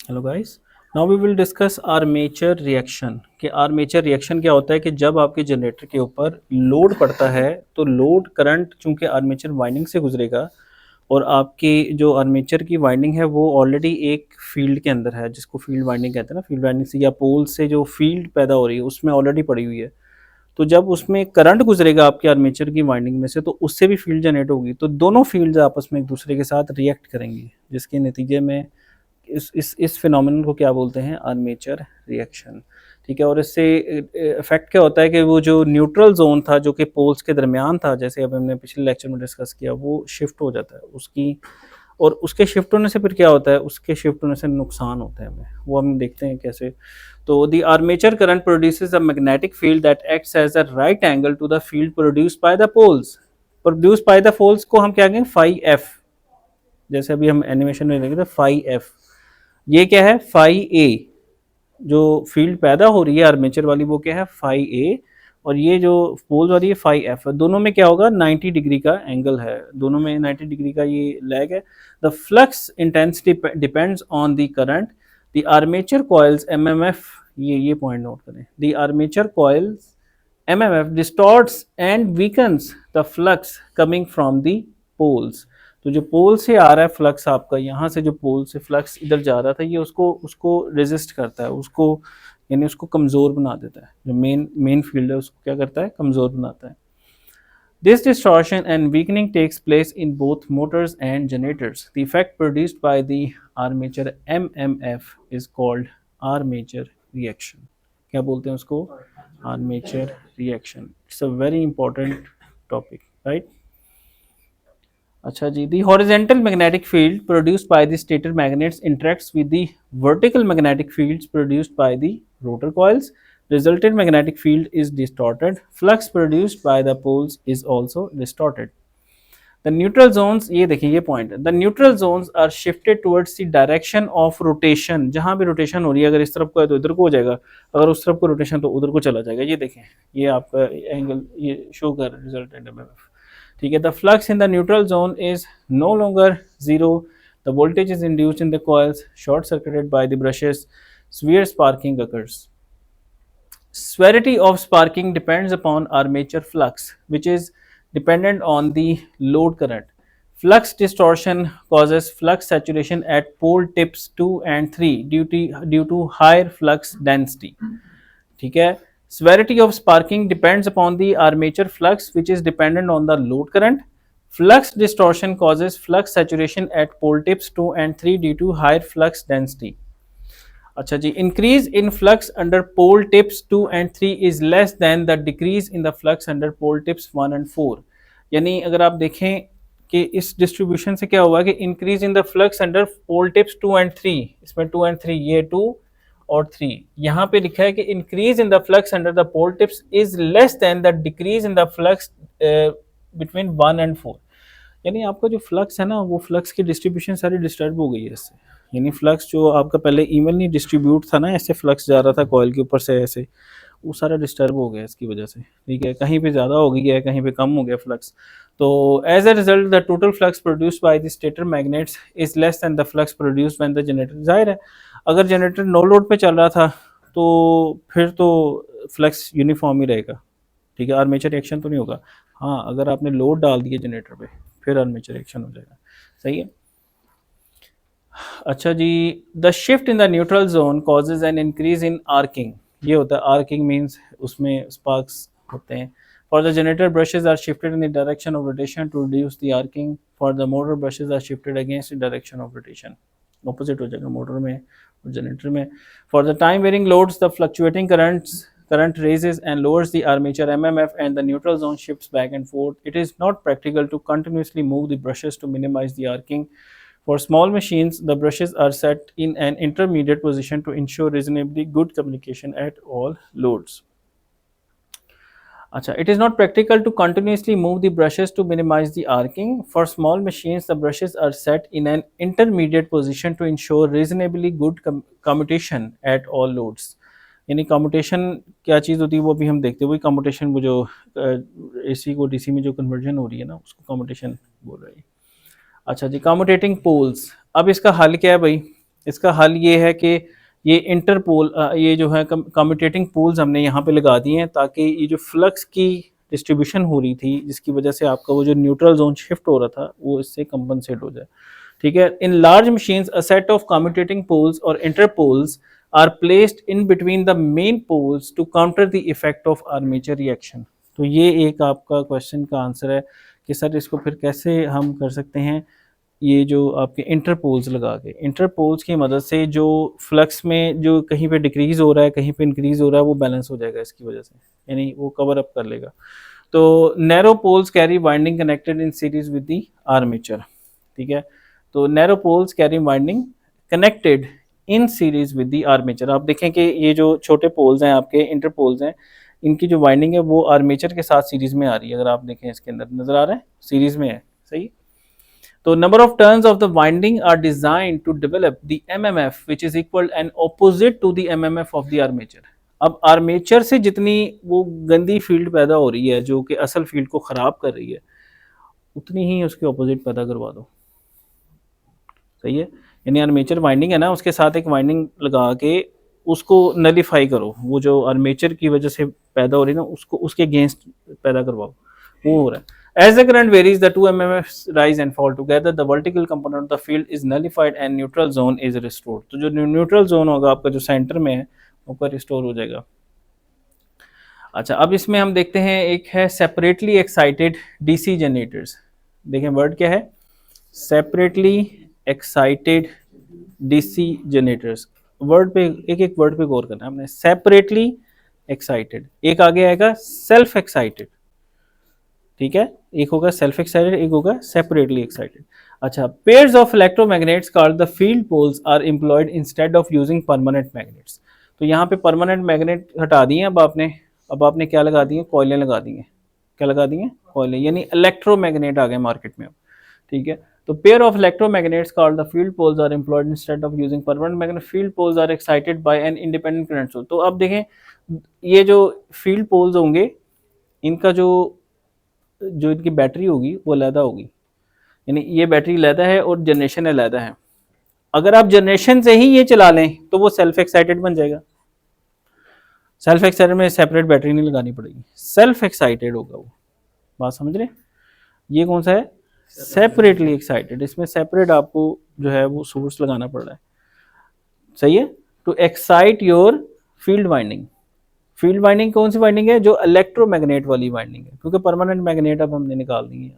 Hello guys. Now we will discuss armature reaction कि armature reaction क्या होता है कि जब आपके जनरेटर के ऊपर लोड पड़ता है तो लोड करंट चूंकि आर्मेचर वाइंडिंग से गुजरेगा और आपकी जो आर्मेचर की वाइंडिंग है वो ऑलरेडी एक फील्ड के अंदर है जिसको फील्ड वाइंडिंग कहते हैं ना। फील्ड वाइंडिंग से या पोल से जो फील्ड पैदा हो रही है उसमें ऑलरेडी पड़ी हुई है। तो जब उसमें करंट गुजरेगा आपके आर्मेचर की वाइंडिंग में से तो उससे भी फील्ड जनरेट होगी, तो दोनों फील्ड्स आपस में एक दूसरे के साथ रिएक्ट करेंगी जिसके नतीजे में इस फिनोमिनन को क्या बोलते हैं, आर्मेचर रिएक्शन। ठीक है। और इससे इफेक्ट क्या होता है कि वो जो न्यूट्रल जोन था जो कि पोल्स के दरमियान था, जैसे अब हमने पिछले लेक्चर में डिस्कस किया, वो शिफ्ट हो जाता है उसकी। और उसके शिफ्ट होने से फिर क्या होता है, उसके शिफ्ट होने से नुकसान होते हैं हमें, वो हम देखते हैं कैसे। तो the armature current produces a magnetic field that acts as a right angle to the field produced by the poles. Produce by the poles को हम क्या कहेंगे, फाई एफ। जैसे अभी हम एनिमेशन में देखेंगे तो फाई एफ, ये क्या है, फाई ए। जो फील्ड पैदा हो रही है आर्मेचर वाली वो क्या है, फाई ए। और ये जो पोल्स वाली है फाई एफ है। दोनों में क्या होगा, 90 डिग्री का एंगल है, दोनों में 90 डिग्री का ये लैग है। The flux intensity depends on the current. The armature coils MMF, ये पॉइंट नोट करें, the armature coils MMF distorts and weakens the flux coming from the poles। तो जो पोल से आ रहा है फ्लक्स आपका, यहाँ से जो पोल से फ्लक्स इधर जा रहा था, ये उसको उसको रेजिस्ट करता है, उसको यानी उसको कमज़ोर बना देता है। जो मेन फील्ड है उसको क्या करता है, कमज़ोर बनाता है। This distortion and weakening takes place in both motors and generators. The effect produced by the armature MMF is called armature reaction। क्या बोलते हैं उसको, armature reaction। It's a very important topic, right? अच्छा जी, the horizontal magnetic field produced by the stator magnets interacts with the vertical magnetic fields produced by the rotor coils। Resultant magnetic field is distorted। Flux produced by the poles is also distorted। The neutral zones, ये देखिए ये point है, the neutral zones are shifted towards the direction of rotation। जहाँ भी rotation हो रही है, अगर इस तरफ को है तो इधर को हो जाएगा, अगर उस तरफ को रोटेशन तो उधर को चला जाएगा। ये देखें, ये आपका एंगल ये शो कर रिजल्टेंट एमएमएफ। ठीक है। The flux in the neutral zone is no longer zero. The voltage is induced in the coils short circuited by the brushes. Severe sparking occurs। Severity of sparking depends upon armature flux, which is dependent on the load current। Flux distortion causes flux saturation at pole tips 2 and 3 due to higher flux density। ठीक है। Severity of sparking depends upon the armature flux, which is dependent on the load current। Flux distortion causes flux saturation at pole tips 2 and 3 due to higher flux density। अच्छा जी, increase in flux under pole tips 2 and 3 is less than the decrease in the flux under pole tips 1 and 4। यानी अगर आप देखें कि इस distribution से क्या हुआ कि increase in the flux under pole tips 2 and 3, इसमें 2 and 3, ये 2 और 3, यहाँ पे लिखा है कि increase in the flux under the pole tips is less than the decrease in the flux between 1 and 4। यानी आपका जो फ्लक्स है ना, वो फ्लक्स की डिस्ट्रीब्यूशन सारी डिस्टर्ब हो गई है इससे। यानी फ्लक्स जो आपका पहले इवनली डिस्ट्रीब्यूट था ना, ऐसे फ्लक्स जा रहा था कॉइल के ऊपर से ऐसे, वो सारा डिस्टर्ब हो गया इसकी वजह से। ठीक है, कहीं पे ज़्यादा हो गया है, कहीं पे कम हो गया फ्लक्स। तो as a result the total flux produced by the stator magnets is less than the flux produced when the generator. जाहिर है अगर जनरेटर नो लोड पे चल रहा था तो फिर तो फ्लक्स यूनिफॉर्म ही रहेगा। ठीक है, आर्मेचर रिएक्शन तो नहीं होगा। हाँ, अगर आपने लोड डाल दिया जनरेटर पे फिर आर्मेचर रिएक्शन हो जाएगा। सही है। अच्छा जी, the shift in the neutral zone causes an increase in arcing. ये होता है आर्किंग, मीन्स उसमें स्पार्क्स होते हैं। For the generator brushes are shifted in the direction of rotation to reduce the arcing. For the motor brushes are shifted against the direction of rotation. Opposite हो जाएगा motor में और generator में। For the time varying loads the fluctuating current raises and lowers the armature MMF and the neutral zone shifts back and forth. It is not practical to continuously move the brushes to minimize the arcing। For small machines, the brushes are set in an intermediate position to ensure reasonably good communication at all loads। अच्छा, it is not practical to continuously move the brushes to minimize the arcing। For small machines, the brushes are set in an intermediate position to ensure reasonably good commutation at all loads। यानी commutation क्या चीज़ होती है वो भी हम देखते हैं। वही कम्यूटेशन, वो जो एसी को डीसी में जो कन्वर्जन हो रही है ना, उसको कम्यूटेशन बोल रही है। अच्छा जी, कम्यूटेटिंग पोल्स। अब इसका हल क्या है भाई, इसका हल ये है कि ये इंटरपोल ये जो है कम्यूटेटिंग पोल्स हमने यहाँ पे लगा दिए हैं, ताकि ये जो फ्लक्स की डिस्ट्रीब्यूशन हो रही थी जिसकी वजह से आपका वो जो न्यूट्रल जोन शिफ्ट हो रहा था वो इससे कंपनसेट हो जाए। ठीक है, in large machines a set of commutating poles और interpoles are placed in between the main poles to counter the effect of armature reaction. तो ये एक आपका क्वेश्चन का आंसर है कि सर इसको फिर कैसे हम कर सकते हैं। ये जो आपके इंटरपोल्स लगा के, इंटरपोल्स की मदद से जो फ्लक्स में जो कहीं पे डिक्रीज हो रहा है कहीं पे इंक्रीज हो रहा है वो बैलेंस हो जाएगा इसकी वजह से, यानी वो कवर अप कर लेगा। तो narrow poles carry winding connected in series with the armature. ठीक है, तो narrow poles carry winding connected in series with the armature. आप देखें कि ये जो छोटे पोल्स हैं आपके इंटरपोल्स हैं, इनकी जो वाइंडिंग है वो आर्मेचर के साथ सीरीज में आ रही है। अगर आप देखें इसके अंदर नजर आ रहा है सीरीज में है, सही। तो number of turns of the winding are designed to develop the MMF which is equal and opposite to the MMF of the armature. अब आर्मेचर से जितनी वो गंदी फील्ड पैदा हो रही है जो कि असल फील्ड को खराब कर रही है, उतनी ही उसके ऑपोजिट पैदा करवा दो। सही है, यानी आर्मेचर वाइंडिंग है ना, उसके साथ एक वाइंडिंग लगा के उसको नलीफाई करो। वो जो आर्मेचर की वजह से पैदा हो रही है ना, उसको उसके अगेंस्ट पैदा करवाओ, वो हो रहा है। As the current varies, the two MMFs rise and fall together. The vertical component of the field is nullified and neutral zone is restored. तो जो न्यूट्रल जोन होगा आपका जो सेंटर में है वो रिस्टोर हो जाएगा। अच्छा, अब इसमें हम देखते हैं एक है सेपरेटली एक्साइटेड डीसी जनरेटर्स। देखें वर्ड क्या है, separately excited DC generators. Word पे एक एक वर्ड पे गौर करना है हमने। सेपरेटली एक्साइटेड, एक आगे आएगा सेल्फ एक्साइटेड। ठीक है, एक होगा सेल्फ एक्साइटेड, एक होगा सेपरेटली एक्साइटेड। अच्छा, pairs of electromagnets called the field poles are employed instead of using permanent magnets. तो यहाँ पे परमानेंट मैग्नेट हटा दिए अब आपने क्या लगा दिए, कॉइलें लगा दी हैं। क्या लगा दी हैं, कॉइलें, यानी इलेक्ट्रोमैग्नेट आ गए मार्केट में अब। ठीक है, तो pair of electromagnets called the field poles are employed instead of using permanent magnet. Field poles are excited by an independent current source. तो अब देखें ये जो फील्ड पोल्स होंगे इनका जो इनकी बैटरी होगी वो अलहदा होगी, यानी ये बैटरी अलहदा है और जनरेशन अलहदा है। अगर आप जनरेशन से ही ये चला लें तो वो सेल्फ एक्साइटेड बन जाएगा। सेल्फ एक्साइटेड में सेपरेट बैटरी नहीं लगानी पड़ेगी, सेल्फ एक्साइटेड होगा वो। बात समझ रहे, ये कौन सा है, सेपरेटली एक्साइटेड। इसमें सेपरेट आपको जो है वो सोर्स लगाना पड़ रहा है। सही है, to excite your field winding. Field winding कौन सी वाइंडिंग है, जो इलेक्ट्रोमैग्नेट वाली वाइंडिंग है, क्योंकि परमानेंट मैग्नेट अब हमने निकाल दी है।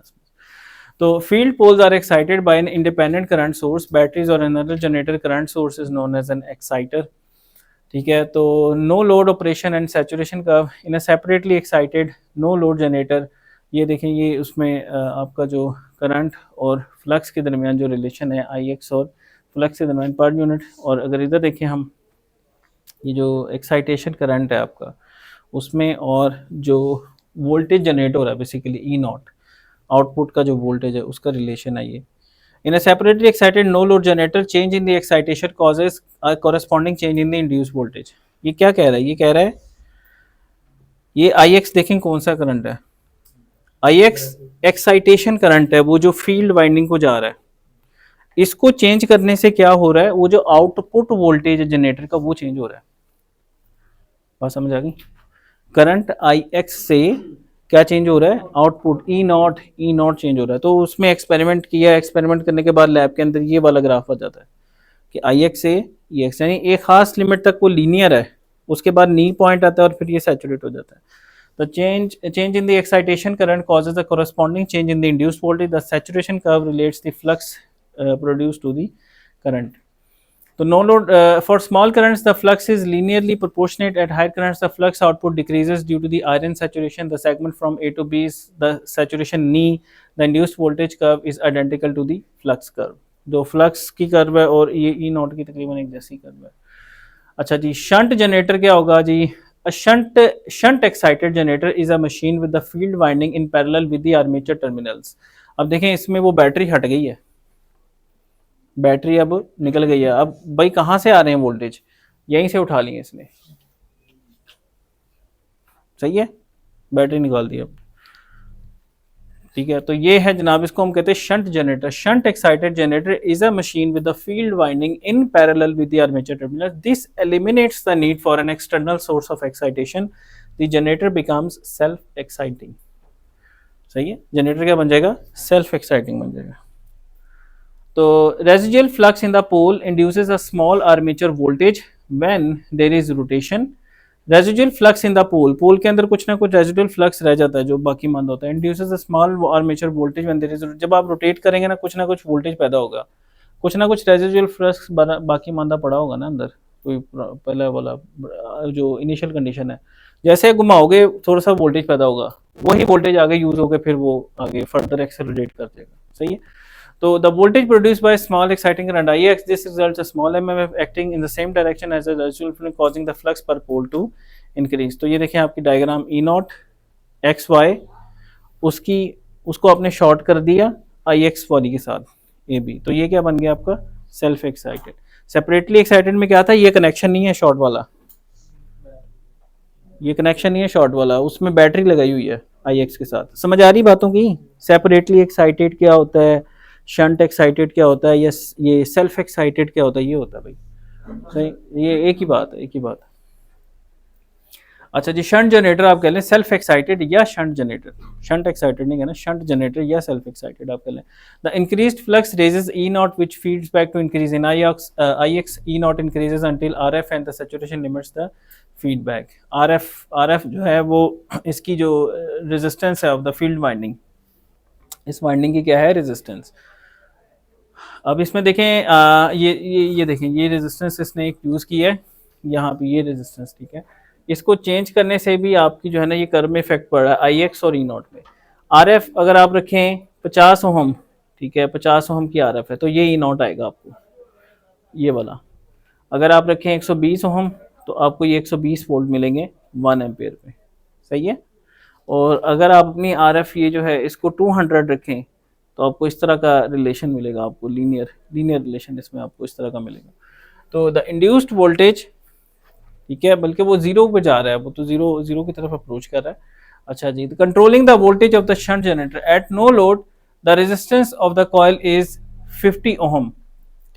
तो field poles are excited by an independent current source, batteries और another generator current source is known as an exciter. ठीक है, तो no load operation and saturation curve in a separately excited no load generator. ये देखें, ये उसमें आपका जो करंट और फ्लक्स के दरमियान जो रिलेशन है IX और फ्लक्स के दरमियान पर यूनिट। और अगर इधर देखें हम, ये जो एक्साइटेशन करंट है आपका उसमें और जो वोल्टेज जनरेट हो रहा है बेसिकली E0 आउटपुट का जो वोल्टेज है उसका रिलेशन है ये। In a separately excited no load generator change in the excitation causes a corresponding change in the induced voltage. ये क्या कह रहा है, ये कह रहा है ये IX देखें कौन सा करंट है, IX एक्साइटेशन करंट है, वो जो फील्ड वाइंडिंग को जा रहा है। इसको चेंज करने से क्या हो रहा है, वो जो आउटपुट वोल्टेज है जनरेटर का वो चेंज हो रहा है। बात समझ आ गई, करंट IX से क्या चेंज हो रहा है, आउटपुट E0 चेंज हो रहा है। तो उसमें एक्सपेरिमेंट किया, एक्सपेरिमेंट करने के बाद लैब के अंदर ये वाला ग्राफ आ जाता है कि IX से EX, यानी एक खास लिमिट तक वो लीनियर है, उसके बाद नी पॉइंट आता है और फिर ये सैचुरेट हो जाता है। तो change in the excitation current causes the corresponding change in the induced voltage. The saturation curve relates the flux produced to the current. तो no load for small currents the flux is linearly proportionate. At higher currents the flux output decreases due to the iron saturation. The segment from A to B is the saturation knee. The induced voltage curve is identical to the flux curve. जो flux की curve है और ये E0 की तकरीबन एक जैसी curve है। अच्छा जी, शंट जनरेटर क्या होगा जी, a shunt excited generator is a machine with the field winding in parallel with the armature terminals. अब देखें इसमें वो बैटरी हट गई है, बैटरी अब निकल गई है। अब भाई कहाँ से आ रहे हैं वोल्टेज, यहीं से उठा लिए इसने। सही है, बैटरी निकाल दी अब। ठीक है, तो ये है जनाब, इसको हम कहते हैं shunt generator. Shunt excited generator is a machine with the field winding in parallel with the armature terminal. This eliminates the need for an external source of excitation. The generator becomes self exciting. सही है, generator क्या बन जाएगा? Self exciting बन जाएगा। तो residual flux in the pole induces a small armature voltage when there is rotation. Residual flux in the pole, pole के अंदर कुछ ना कुछ रेसिडुअल फ्लक्स रह जाता है जो बाकी मंद होता है। Induces a small armature voltage when there is, जब आप रोटेट करेंगे ना कुछ वोल्टेज पैदा होगा, कुछ ना कुछ रेसिडुअल फ्लक्स बाकी मंदा पड़ा होगा ना अंदर, कोई पहले वाला जो इनिशियल कंडीशन है, जैसे घुमाओगे थोड़ा सा वोल्टेज पैदा होगा, वही वोल्टेज आगे यूज होकर फिर वो आगे फर्दर एक्सेलरेट कर देगा। सही है, so the voltage produced by small exciting current IX, this results a small MMF acting in the same direction as the residual flux, causing the flux per pole to increase। तो ये देखें आपकी diagram E nought X Y, उसकी उसको आपने short कर दिया IX वाली के साथ AB, तो ये क्या बन गया आपका? Self excited. सेपरेटली एक्साइटेड में क्या था? ये कनेक्शन नहीं है शॉर्ट वाला, ये कनेक्शन नहीं है शॉर्ट वाला, उसमें बैटरी लगाई हुई है IX के साथ। समझ आ रही बातों की? सेपरेटली एक्साइटेड क्या होता है, शंट एक्साइटेड क्या होता है, ये सेल्फ एक्साइटेड क्या होता है, ये होता है भाई। सही, ये एक ही बात है, एक ही बात है। अच्छा जी, शंट जनरेटर आप कह लें सेल्फ एक्साइटेड या शंट जनरेटर, शंट एक्साइटेड नहीं कहना, शंट जनरेटर या सेल्फ एक्साइटेड आप कह लें। The increased flux raises E nought which feeds back to increase in IX। E nought increases until RF and the saturation limits the feedback. RF जो है वो इसकी जो रेजिस्टेंस है ऑफ द फील्ड वाइंडिंग, इस वाइंडिंग की क्या है? रेजिस्टेंस। अब इसमें देखें ये देखें, ये रेजिस्टेंस इसने एक यूज़ की है यहाँ पे, ये रेजिस्टेंस, ठीक है। इसको चेंज करने से भी आपकी जो है ना ये कर्व में इफेक्ट पड़ रहा है IX और E नॉट में। RF अगर आप रखें 50 ओहम, ठीक है, 50 ओहम की RF है तो ये E नॉट आएगा आपको, ये वाला। अगर आप रखें 120 ओहम तो आपको ये 120 वोल्ट मिलेंगे 1 एम्पेयर पे। सही है, और अगर आप अपनी RF ये जो है इसको 200 रखें तो आपको इस तरह का रिलेशन मिलेगा, आपको लीनियर रिलेशन इसमें आपको इस तरह का मिलेगा। तो द इंड्यूस्ड वोल्टेज, ठीक है, बल्कि वो जीरो पे जा रहा है, वो तो जीरो की तरफ अप्रोच कर रहा है। अच्छा जी, controlling the voltage of the shunt generator at no load, the resistance of the coil is 50 ohm,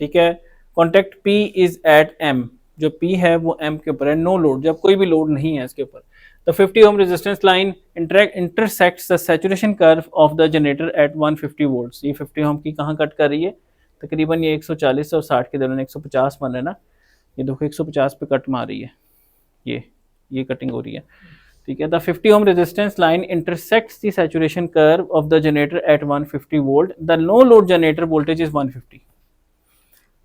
ठीक है। Contact P is at M, जो P है वो M के ऊपर है, नो लोड, जब कोई भी लोड नहीं है इसके ऊपर। The 50 ohm resistance line intersects the saturation curve of the generator at 150 volts। ये 50 ohm की कहाँ कट कर रही है? तकरीबन ये 140 और 60 के दरमियान 150 बन रहा है ना, ये देखो 150 पे कट मार रही है, ये कटिंग हो रही है, ठीक है। The 50 ohm resistance line intersects the saturation curve of the generator at 150 volt। The no load generator voltage is 150।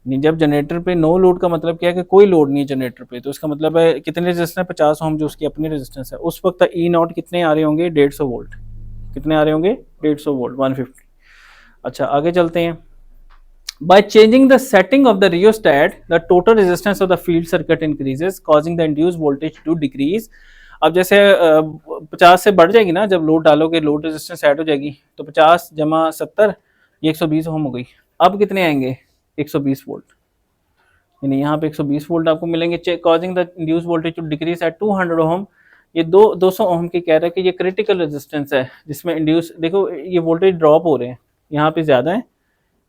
नहीं, जब जनरेटर पे नो लोड का मतलब क्या है कि कोई लोड नहीं है जनरेटर पे, तो इसका मतलब है कितने रेजिस्टेंस 50 ओम जो उसकी अपनी रेजिस्टेंस है, उस वक्त ई नॉट कितने आ रहे होंगे? 150 वोल्ट। कितने आ रहे होंगे? 150 वोल्ट, 150। अच्छा आगे चलते हैं। By changing the setting of the rheostat the total resistance of the field circuit increases causing the induced voltage to decrease. अब जैसे 50 से बढ़ जाएगी ना, जब लोड डालोगे लोड रेजिस्टेंस ऐड हो जाएगी, तो 50 जमा 70 ये 120 ओम हो गई। अब कितने आएंगे? 120 वोल्ट, यानी यहाँ पे 120 वोल्ट आपको मिलेंगे। Causing the induced voltage to decrease at 200 ohm. ये 200 ओम की कह रहा है कि ये क्रिटिकल रेजिस्टेंस है जिसमें इंड्यूस, देखो ये वोल्टेज ड्रॉप हो रहे हैं, यहाँ पे ज़्यादा है,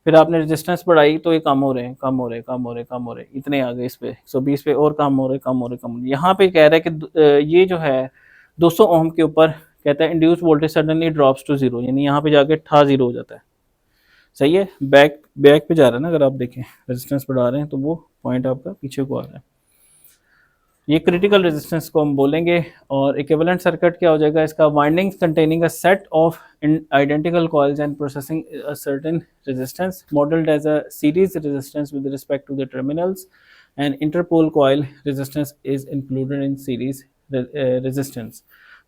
फिर आपने रेजिस्टेंस बढ़ाई तो ये कम हो रहे हैं, इतने आ गए इस पे 120 पे, और कम हो रहे। यहाँ पे कह रहा है कि ये जो है 200 ओम के ऊपर कहता है induced voltage suddenly drops to zero, यानी यहाँ पे जाके ठा जीरो हो जाता है। सही है, बैक पे जा रहा है ना, अगर आप देखें रेजिस्टेंस बढ़ा रहे हैं तो वो पॉइंट आपका पीछे को आ रहा है, ये क्रिटिकल रेजिस्टेंस को हम बोलेंगे। और इक्विवेलेंट सर्किट क्या हो जाएगा इसका? Windings containing a set of identical coils and processing a certain resistance modelled as a series resistance with respect to the terminals and interpole coil resistance is included in series resistance.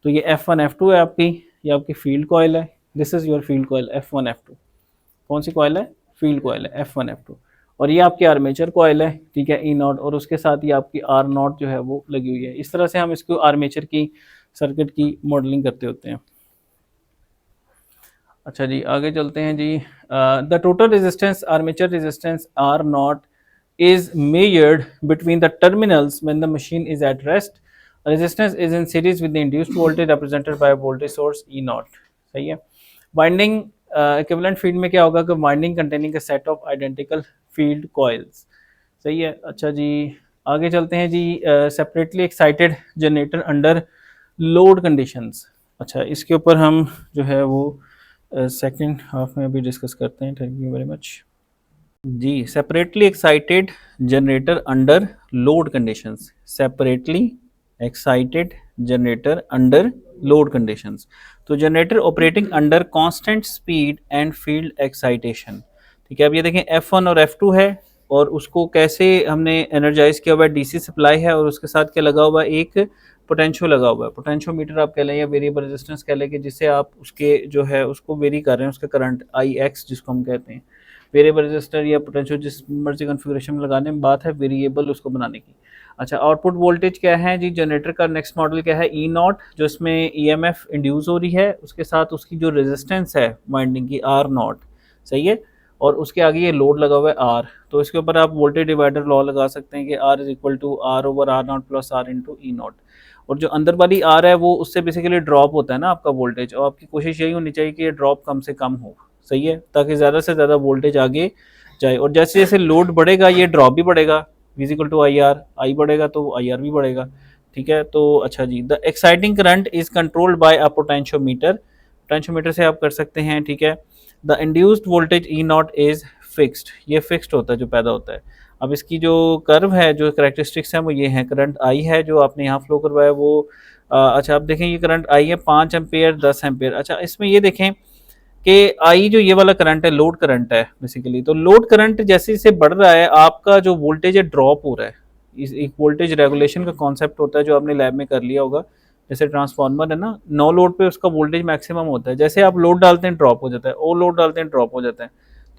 तो ये F1 F2 है आपकी, ये आपकी field coil है, this is your field coil F1 F2। कौन सी coil है? फील्ड कॉइल है F1 F2। और ये आपकी आर्मेचर कॉइल है, ठीक है, ई नॉट, और उसके साथ ही आपकी आर नॉट जो है वो लगी हुई है। इस तरह से हम इसको आर्मेचर की सर्किट की मॉडलिंग करते होते हैं। अच्छा जी आगे चलते हैं जी। The total resistance armature resistance R naught is measured between the terminals when the machine is at rest। Resistance is in series with the induced voltage represented by a voltage source E naught। सही है। Winding equivalent field में क्या होगा कि winding containing a set of identical field coils. सही है। अच्छा जी, आगे चलते हैं जी। Separately excited generator under load conditions. अच्छा, इसके ऊपर हम जो है वो सेकंड हाफ में अभी डिस्कस करते हैं। थैंक यू वेरी मच जी। Separately excited generator under load conditions. Separately excited generator under load conditions. तो generator operating under constant speed and field excitation. ठीक है, अब ये देखें F1 और F2 है, और उसको कैसे हमने एनर्जाइज किया हुआ है, डीसी सप्लाई है और उसके साथ क्या लगा हुआ है, एक पोटेंशियो लगा हुआ है। पोटेंशियोमीटर आप कह लें या वेरिएबल रेजिस्टेंस कह लें, कि जिससे आप उसके जो है उसको वेरी कर रहे हैं, उसका करंट IX जिसको हम कहते हैं। वेरिएबल रजिस्टर या पोटेंशियल जिस मर्जी कॉन्फ़िगरेशन में लगाने में, बात है वेरिएबल उसको बनाने की। अच्छा, आउटपुट वोल्टेज क्या है जी जनरेटर का? नेक्स्ट मॉडल क्या है? ई नॉट, जो इसमें EMF इंड्यूस हो रही है, उसके साथ उसकी जो रेजिस्टेंस है वाइंडिंग की R नॉट। सही है। और उसके आगे ये लोड लगा हुआ है R। तो इसके ऊपर आप वोल्टेज डिवाइडर लॉ लगा सकते हैं कि R is equal to R over R nought plus R into E nought. और जो अंदर वाली R है वो उससे बेसिकली ड्रॉप होता है ना आपका वोल्टेज, और आपकी कोशिश यही होनी चाहिए कि ये ड्रॉप कम से कम हो। सही है, ताकि ज़्यादा से ज़्यादा वोल्टेज आगे जाए। और जैसे जैसे लोड बढ़ेगा ये ड्रॉप भी बढ़ेगा, विजिकल टू आई आर, आई बढ़ेगा तो आई आर भी बढ़ेगा। ठीक है। तो अच्छा जी, the exciting current is controlled by a potentiometer. Potentiometer से आप कर सकते हैं। ठीक है। The induced voltage E naught is fixed, ये फिक्स्ड होता है जो पैदा होता है। अब इसकी जो कर्व है, जो करेक्टरिस्टिक्स हैं वो ये हैं। करंट आई है जो आपने यहाँ फ्लो करवाया वो अच्छा आप देखें ये करंट आई है 5 एम्पेयर 10 एम्पेयर। अच्छा, इसमें ये देखें कि आई जो ये वाला करंट है लोड करंट है बेसिकली। तो लोड करंट जैसे जैसे बढ़ रहा है आपका जो वोल्टेज है ड्रॉप हो रहा है। इस एक वोल्टेज रेगुलेशन का कॉन्सेप्ट होता है जो आपने लैब में कर लिया होगा। जैसे ट्रांसफार्मर है ना, नो लोड पे उसका वोल्टेज मैक्सिमम होता है, जैसे आप लोड डालते हैं ड्रॉप हो जाता है, और लोड डालते हैं ड्रॉप हो जाता है।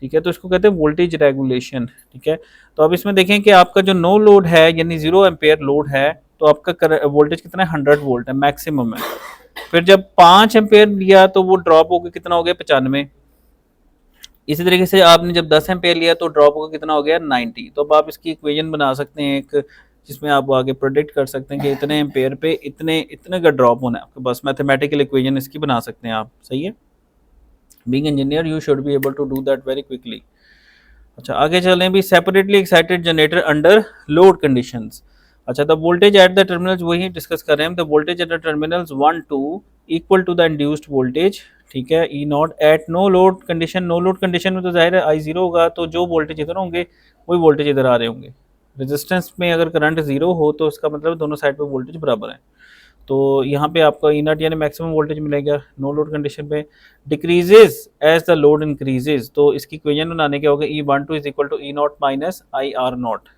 ठीक है, तो इसको कहते हैं वोल्टेज रेगुलेशन। ठीक है। तो अब इसमें देखें कि आपका जो नो लोड है यानी 0 एम्पेयर लोड है, तो आपका वोल्टेज कितना है? 100 वोल्ट है, मैक्सिमम है। फिर जब 5 एम्पेयर लिया तो वो ड्रॉप हो गया, कितना हो गया? 95। इसी तरीके से आपने जब 10 एम्पेयर लिया तो ड्रॉप होकर कितना हो गया? 90। तो अब आप इसकी इक्वेशन बना सकते हैं एक, जिसमें आप आगे प्रोडिक्ट कर सकते हैं कि इतने एम्पेयर पे इतने इतने का ड्रॉप होना है आपके पास। मैथमेटिकल इक्वेशन इसकी बना सकते हैं आप। सही है। Being engineer you should be able to do that very quickly. अच्छा, आगे चलें भी। Separately excited generator under load conditions. अच्छा, the voltage at the terminals, वही डिस्कस कर रहे हैं। The voltage at the terminals 1 2 equal to the induced voltage. ठीक है। E naught at no load condition. No load condition में तो जाहिर है आई जीरो होगा, तो जो वोल्टेज इधर होंगे वही वोल्टेज इधर आ रहे होंगे। रेजिस्टेंस में अगर करंट जीरो हो तो इसका मतलब दोनों साइड पे वोल्टेज बराबर है। तो यहाँ पे आपका ई नॉट यानी मैक्सिमम वोल्टेज मिलेगा नो लोड कंडीशन पे। Decreases as the load increases, तो इसकी इक्वेशन बनाने के होगा E12 is equal to E not minus I R naught.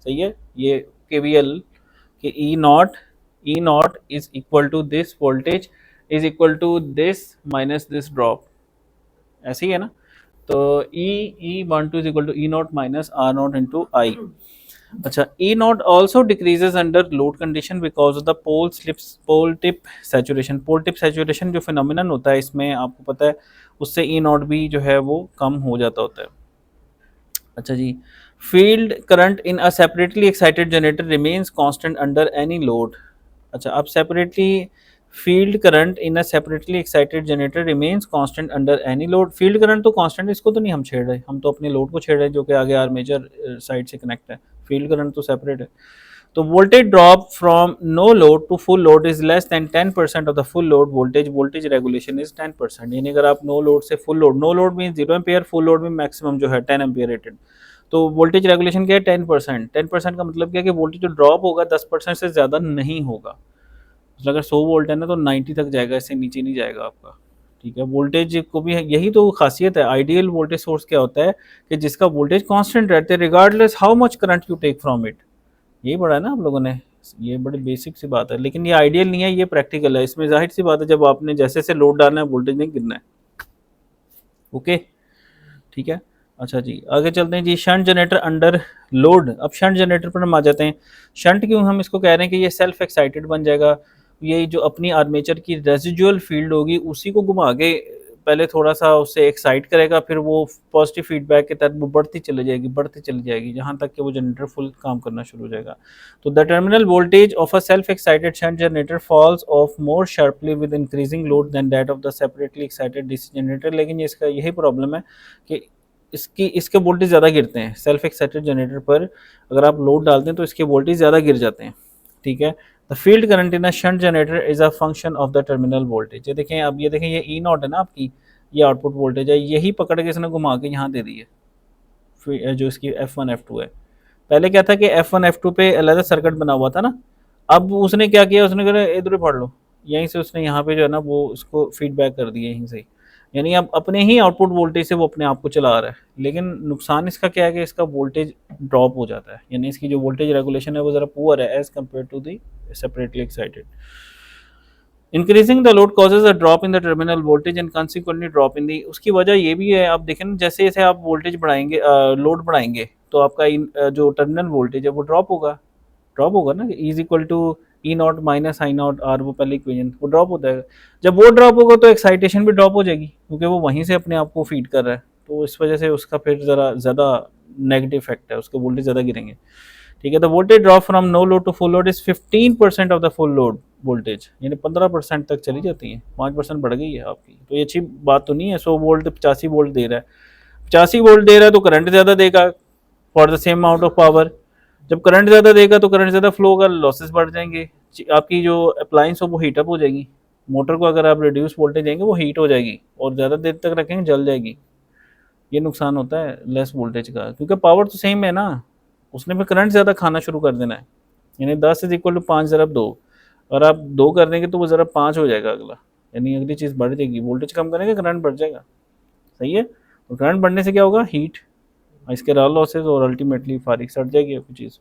सही है। ये KVL कि E naught is equal to this voltage is equal to this minus this drop. ऐसे ही है ना। तो E12 is equal to E not minus R naught into आई। अच्छा, E nought also decreases under load condition because of the pole tip saturation. Pole tip saturation जो phenomenon होता है इसमें आपको पता है, उससे E नॉट भी जो है वो कम हो जाता होता है। अच्छा जी, field current in a separately excited generator remains constant under any load. अच्छा, अब separately field current in a separately excited generator remains constant under any load. Field current तो कांस्टेंट, इसको तो नहीं हम छेड़ रहे, हम तो अपने लोड को छेड़ रहे हैं जो कि आगे आर्मेचर साइड से कनेक्ट है। फील्ड करंट तो सेपरेट है। तो voltage drop from no load to full load is less than 10% of the full load voltage. Voltage regulation is 10%। यानी अगर आप नो लोड से full load, no load mean 0 ampere, full load में maximum जो है 10 ampere rated. तो voltage regulation क्या है? 10%। 10% का मतलब क्या है कि वोल्टेज जो ड्रॉप होगा 10% से ज़्यादा नहीं होगा। मतलब अगर 100 वोल्ट है ना तो 90 तक जाएगा, इससे नीचे नहीं जाएगा आपका। ठीक है। वोल्टेज को भी यही तो खासियत है। आइडियल वोल्टेज सोर्स क्या होता है कि जिसका वोल्टेज कांस्टेंट रहते हैं regardless how much current you take from it. यही पढ़ा है ना आप लोगों ने, ये बड़ी बेसिक सी बात है, लेकिन ये आइडियल नहीं है, ये प्रैक्टिकल है। इसमें जाहिर सी बात है जब आपने जैसे जैसे लोड डालना है वोल्टेज नहीं गिरना है। ओके, ठीक है। अच्छा जी, आगे चलते हैं जी। Shunt generator under load. अब शंट जनरेटर पर हम आ जाते हैं। शंट क्यों हम इसको कह रहे हैं कि ये सेल्फ एक्साइटेड बन जाएगा। ये जो अपनी आर्मेचर की रेजिजुअल फील्ड होगी उसी को घुमा के पहले थोड़ा सा उससे एक्साइट करेगा, फिर वो पॉजिटिव फीडबैक के तहत वो बढ़ती चली जाएगी जहाँ तक कि वो जनरेटर फुल काम करना शुरू हो जाएगा। तो the terminal voltage of a self excited shunt generator falls off more sharply with increasing load than that of the separately excited DC generator. लेकिन इसका यही प्रॉब्लम है कि इसके वोल्टेज ज़्यादा गिरते हैं। सेल्फ एक्साइटेड जनरेटर पर अगर आप लोड डालते हैं तो इसके वोल्टेज ज़्यादा गिर जाते हैं, ठीक है। The field current in a shunt generator is a function of the terminal voltage. ये देखें, अब ये देखें, ये ई नॉट है ना आपकी, ये आउटपुट वोल्टेज है, यही पकड़ के इसने घुमा के यहाँ दे दी है जो इसकी F1 F2 है। पहले क्या था कि F1 F2 पे अलग सर्किट बना हुआ था ना, अब उसने क्या किया, उसने कहा इधर ही पढ़ लो, यहीं से उसने यहाँ पे जो है ना वो उसको फीडबैक कर दिया यहीं से, यानी अब अपने ही आउटपुट वोल्टेज से वो अपने आप को चला रहा है। लेकिन नुकसान इसका क्या है कि इसका वोल्टेज ड्रॉप हो जाता है, यानी इसकी जो वोल्टेज रेगुलेशन है वो ज़रा पुअर है as compare to the separately excited. Increasing the load causes a drop in the terminal voltage and consequently drop in the. उसकी वजह ये भी है, आप देखें ना, जैसे जैसे आप वोल्टेज बढ़ाएंगे, लोड बढ़ाएंगे, तो आपका जो टर्मिनल वोल्टेज है वो ड्रॉप होगा ना, is equal to E not minus I nought R, वो पहले इक्वेशन, वो ड्रॉप होता है। जब वो ड्रॉप होगा तो एक्साइटेशन भी ड्रॉप हो जाएगी, क्योंकि वो वहीं से अपने आप को फीड कर रहा है, तो इस वजह से उसका फिर ज़रा ज़्यादा नेगेटिव इफेक्ट है, उसके वोल्टेज ज़्यादा गिरेंगे, ठीक है। The voltage drop from no load to full load is 15% of the full load voltage, यानी 15% तक चली जाती है, 5% बढ़ गई है आपकी, तो ये अच्छी बात तो नहीं है। 100 वोल्ट 85 वोल्ट दे रहा है, 85 वोल्ट दे रहा है तो करंट ज़्यादा देगा for the same amount of power. जब करंट ज़्यादा देगा तो करंट ज़्यादा फ्लो होगा, लॉसेस बढ़ जाएंगे, आपकी जो अप्लायंस हो वो हीटअप हो जाएगी। मोटर को अगर आप रिड्यूस वोल्टेज देंगे वो हीट हो जाएगी, और ज़्यादा देर तक रखेंगे जल जाएगी। ये नुकसान होता है लेस वोल्टेज का, क्योंकि पावर तो सेम है ना, उसने भी करंट ज़्यादा खाना शुरू कर देना है, यानी 10 इज इक्वल टू 5 ज़रब 2, और आप 2 कर देंगे तो वो ज़रब 5 हो जाएगा अगला, यानी अगली चीज़ बढ़ जाएगी। वोल्टेज कम करेंगे करंट बढ़ जाएगा, सही है। तो करंट बढ़ने से क्या होगा, हीट, इसके रॉ लॉसेज, और अल्टीमेटली फारिग सट जाएगी आपकी चीज़।